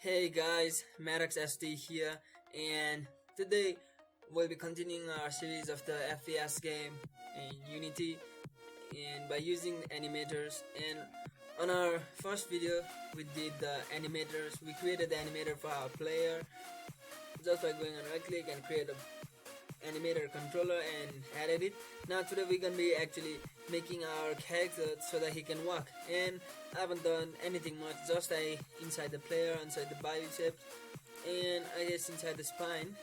Hey guys, Mathf.SD here, and today we'll be continuing our series of the FPS game in Unity and by using animators. And on our first video we did the animators. We created the animator for our player just by going on right click and create a animator controller and added it. Now today we're gonna be actually making our character so that he can walk, and I haven't done anything much, just inside the player, inside the biceps, and I guess inside the spine,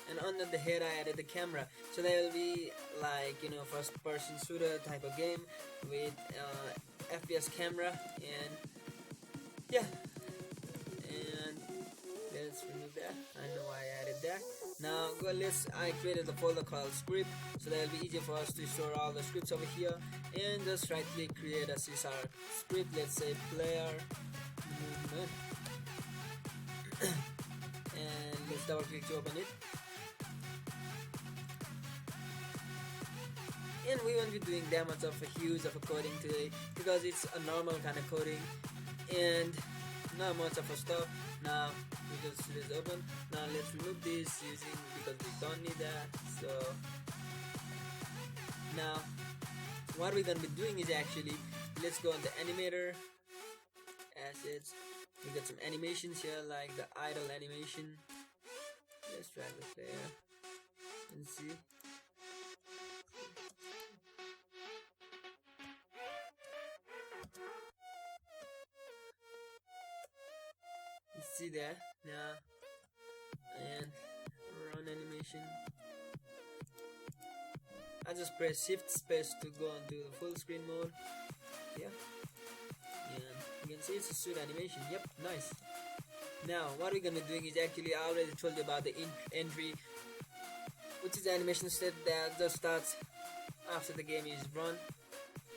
and under the head I added the camera, so there will be like, first person shooter type of game with FPS camera. And yeah, and let's remove that. I know I added that. Now I created a folder called script, so that will be easier for us to store all the scripts over here, and just right click, create a CSR script. Let's say player movement and let's double click to open it. And we won't be doing that much of a huge of a coding today because it's a normal kind of coding and not much of a stuff. Now we just open. Now let's remove this because we don't need that. So now what we're gonna be doing is actually, let's go on the animator assets. We got some animations here like the idle animation. Let's drag the player and see. You see that now, and run animation. I just press shift space to go into the full screen mode. Yeah, and you can see it's a suit animation. Yep, nice. Now what we're gonna be doing is actually, I already told you about the entry, which is the animation state that just starts after the game is run,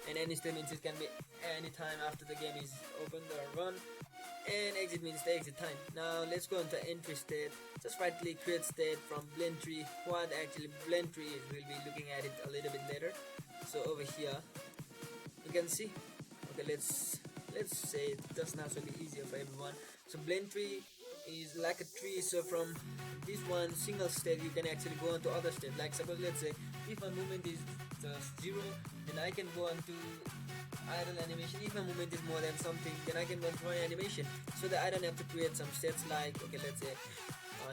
and any statement it can be anytime after the game is opened or run. And exit means the exit time. Now let's go into entry state. Just right click, create state from blend tree. What actually blend tree is, we'll be looking at it a little bit later. So over here you can see, okay, let's say just now so it'll be easier for everyone. So blend tree is like a tree, so from this one single state you can actually go on to other state. Like suppose, let's say if my movement is just 0, then I can go on to idle animation. If my movement is more than something, then I can go to run animation, so that I don't have to create some states like, okay, let's say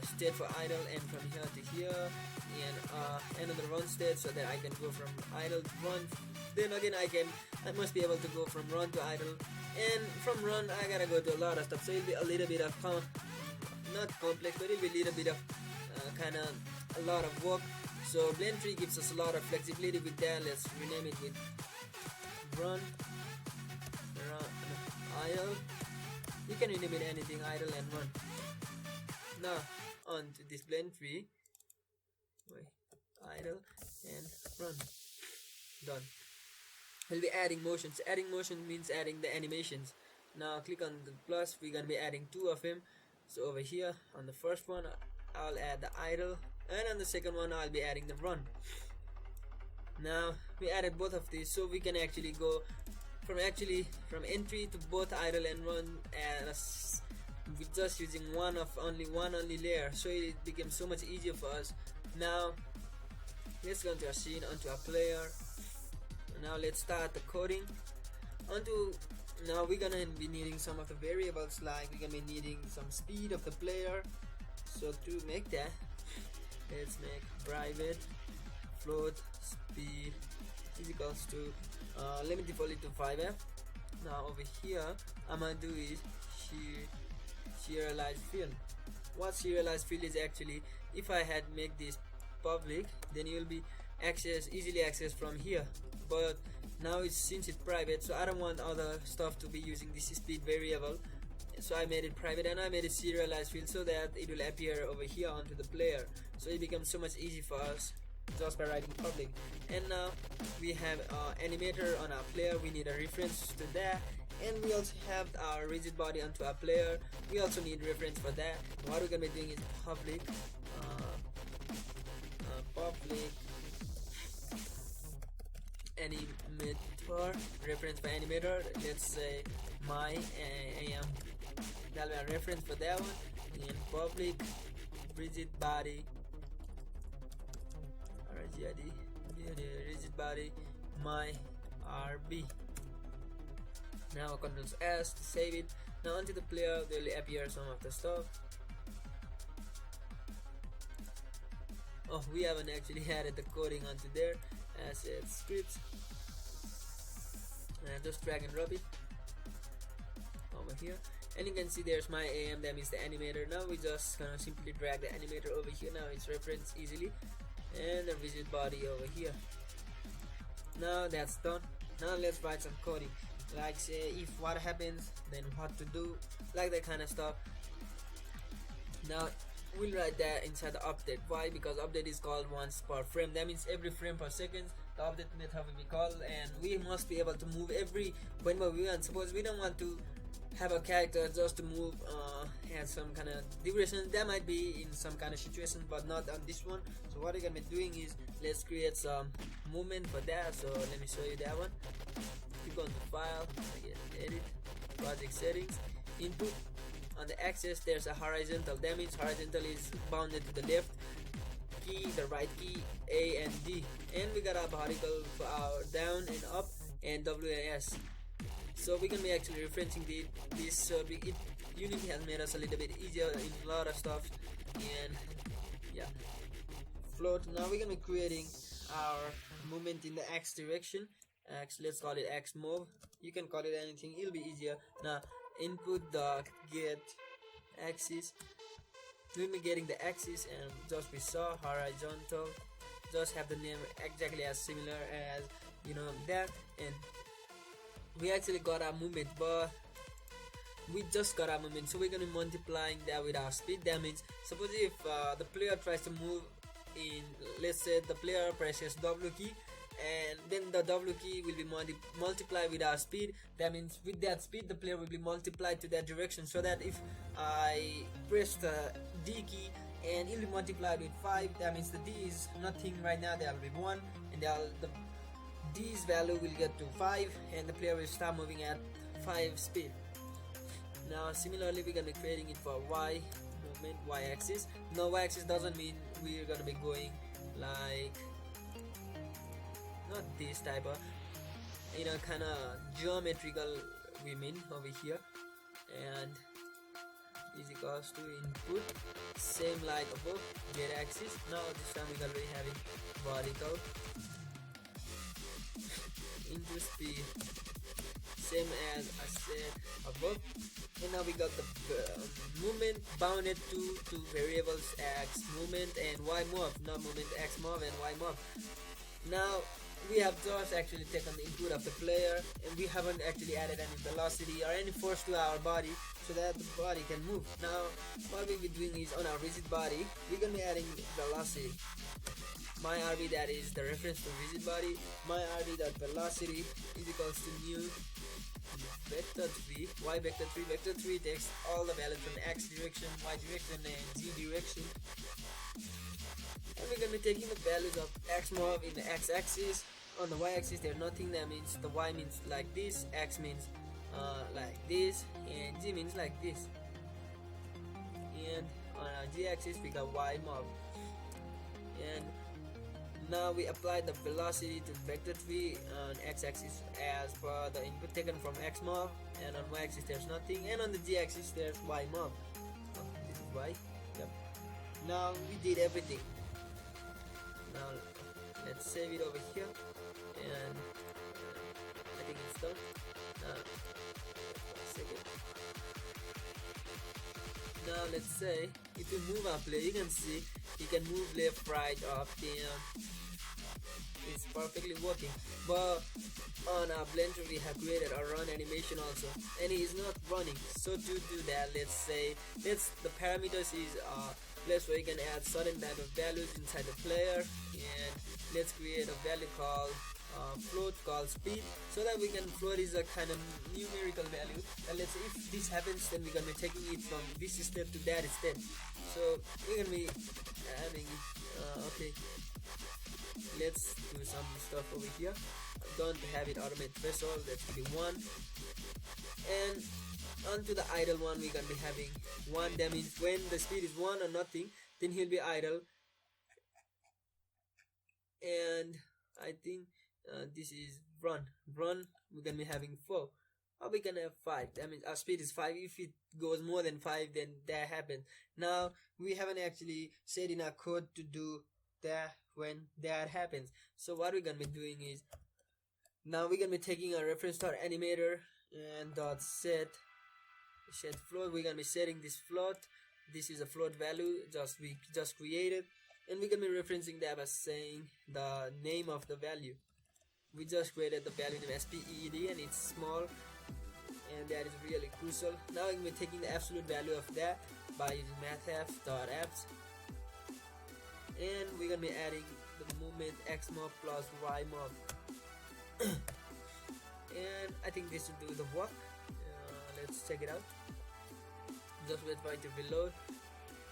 state for idle and from here to here, and another run state, so that I can go from idle to run. Then again I must be able to go from run to idle, and from run I gotta go to a lot of stuff, so it'll be a little bit of not complex, but it'll be a little bit of kind of a lot of work. So blend tree gives us a lot of flexibility with that. Let's rename it with run idle. You can rename it anything, idle and run. Now on to this blend tree, idle and run. Done. We'll be adding motions. Adding motion means adding the animations. Now click on the plus. We're gonna be adding 2 of them. So over here on the first one I'll add the idle, and on the second one I'll be adding the run. Now we added both of these, so we can actually go from entry to both idle and run with just using only one layer, so it became so much easier for us. Now let's go into our scene, onto our player. Now let's start the coding. Now we're gonna be needing some of the variables, like we're gonna be needing some speed of the player. So to make that, let's make private float speed is equals to let me default it to 5F. Now over here I'm gonna do is SerializeField. What SerializeField is actually, if I had make this public, then you will be easily accessed from here, but now since it's private, so I don't want other stuff to be using this speed variable, so I made it private, and I made it SerializeField so that it will appear over here onto the player, so it becomes so much easy for us just by writing public. And now we have our animator on our player. We need a reference to that, and we also have our Rigidbody onto our player. We also need reference for that. What we're gonna be doing is public animator, reference for animator, let's say myAm that'll be a reference for that one. And public Rigidbody Rigidbody myRb. Now Ctrl S to save it. Now onto the player there will appear some of the stuff. Oh, we haven't actually added the coding onto there. Asset scripts, and just drag and drop it over here, and you can see there's my AM, that means the animator. Now we just gonna simply drag the animator over here. Now it's referenced easily, and the Rigidbody over here. Now that's done. Now let's write some coding, like say if what happens, then what to do, like that kind of stuff. Now we'll write that inside the update. Why? Because update is called once per frame. That means every frame per second the update method will be called, and we must be able to move every whenever we want. Suppose we don't want to have a character just to move has some kind of duration. That might be in some kind of situation, but not on this one. So what we're gonna be doing is let's create some movement for that. So let me show you that one. Click on the file, again, edit, project settings, input. On the axis there's a horizontal. That means horizontal is bounded to the left key, the right key, A and D, and we got a vertical for our down and up, and WAS. So we can be actually referencing this. So Unity has made us a little bit easier in a lot of stuff. And yeah, float. Now we're gonna be creating our movement in the X direction. Let's call it xMov. You can call it anything, it'll be easier. Now Input.GetAxis, we'll be getting the axis, and just we saw horizontal, just have the name exactly as similar as that. And we actually got our movement, but we just got our movement, so we're gonna be multiplying that with our speed. That means suppose if the player tries to move in, let's say the player presses W key, and then the W key will be multiplied with our speed. That means with that speed the player will be multiplied to that direction, so that if I press the D key and it will be multiplied with 5, that means the D is nothing right now, there will be 1, and the D's value will get to 5, and the player will start moving at 5 speed. Now similarly we're gonna be creating it for Y movement, Y axis. Now Y axis doesn't mean we're gonna be going like not this type of kind of geometrical we mean over here, and is equals to input same like above get axis. Now this time we're gonna be having vertical into speed same as I said above, and now we got the movement bounded to two variables x movement and y mov, not movement x mov and y mov. Now we have just actually taken the input of the player, and we haven't actually added any velocity or any force to our body so that the body can move. Now what we'll be doing is on our Rigidbody we're gonna be adding velocity. myRb, that is the reference to Rigidbody. myRb.velocity is equals to new vector 3, y vector 3. Vector 3 takes all the values from x direction, y direction and z direction, and we're going to be taking the values of xMov in the x-axis. On the y-axis there's nothing. That means the y means like this, x means like this, and z means like this. And on our z-axis we got yMov. And now we apply the velocity to vector 3 on x-axis as per the input taken from xMov, and on y-axis there's nothing, and on the z-axis there's yMov. This is y. Yep. Now we did everything. Now let's save it over here, and I think it's done. Second. Now let's say if you move our player, you can see you can move left, right, up, down. It's perfectly working. But on our Blender we have created a run animation also, and it is not running. So to do that, let's say the parameters is place where you can add certain type of values inside the player, and let's create a value called float called speed, so that we can float is a kind of numerical value, and let's say if this happens then we're gonna be taking it from this step to that step. So we're gonna be having okay, let's do some stuff over here. Don't have it automate threshold, that should be 1, and on onto the idle one we're gonna be having 1. That means when the speed is 1 or nothing, then he'll be idle. And I think this is run. We're gonna be having 4, or we can have 5. That means our speed is 5. If it goes more than 5, then that happens. Now we haven't actually said in our code to do that when that happens. So what we're gonna be doing is, now we're gonna be taking a reference to our animator and .set float. We're gonna be setting this float. This is a float value we just created, and we're gonna be referencing that by saying the name of the value. We just created the value name SPEED, and it's small, and that is really crucial. Now we're gonna be taking the absolute value of that by using Mathf.Abs, and we're gonna be adding the movement xMov plus yMov. And I think this should do the work. Let's check it out. Just wait for it to reload.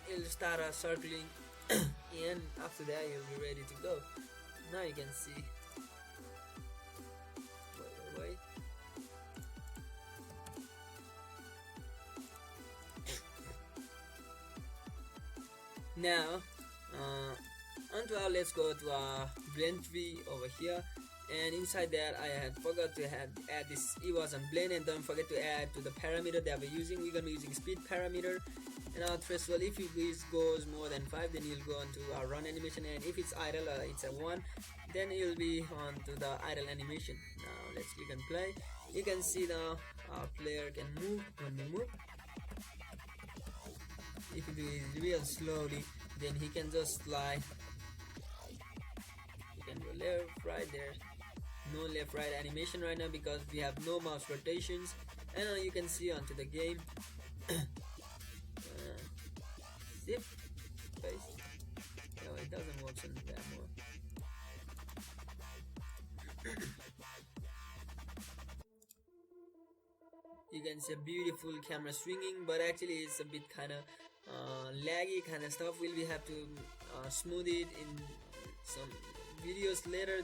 It'll start circling and after that you'll be ready to go. Now you can see. Wait. Now onto our, let's go to our blend tree over here, and inside that I had forgot to add this EVOS on blend, and don't forget to add to the parameter that we're using. We're gonna be using speed parameter, and our threshold, if it goes more than 5, then you'll go on to our run animation, and if it's idle, it's a 1, then you'll be on to the idle animation. Now let's click and play. You can see now our player can move when we move. If you do it real slowly, then he can just slide. You can go left, right. There's no left right animation right now because we have no mouse rotations. And now you can see onto the game. Zip space. No, it doesn't work on that more. You can see a beautiful camera swinging, but actually it's a bit kind of laggy kind of stuff. We'll have to smooth it in some videos later.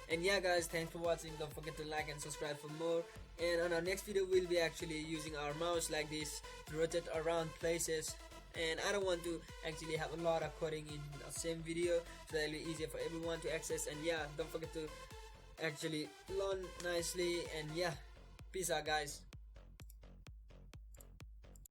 And yeah guys, thanks for watching. Don't forget to like and subscribe for more. And on our next video we'll be actually using our mouse like this to rotate around places, and I don't want to actually have a lot of coding in the same video, so that'll be easier for everyone to access. And yeah, don't forget to actually learn nicely, and yeah, peace out guys.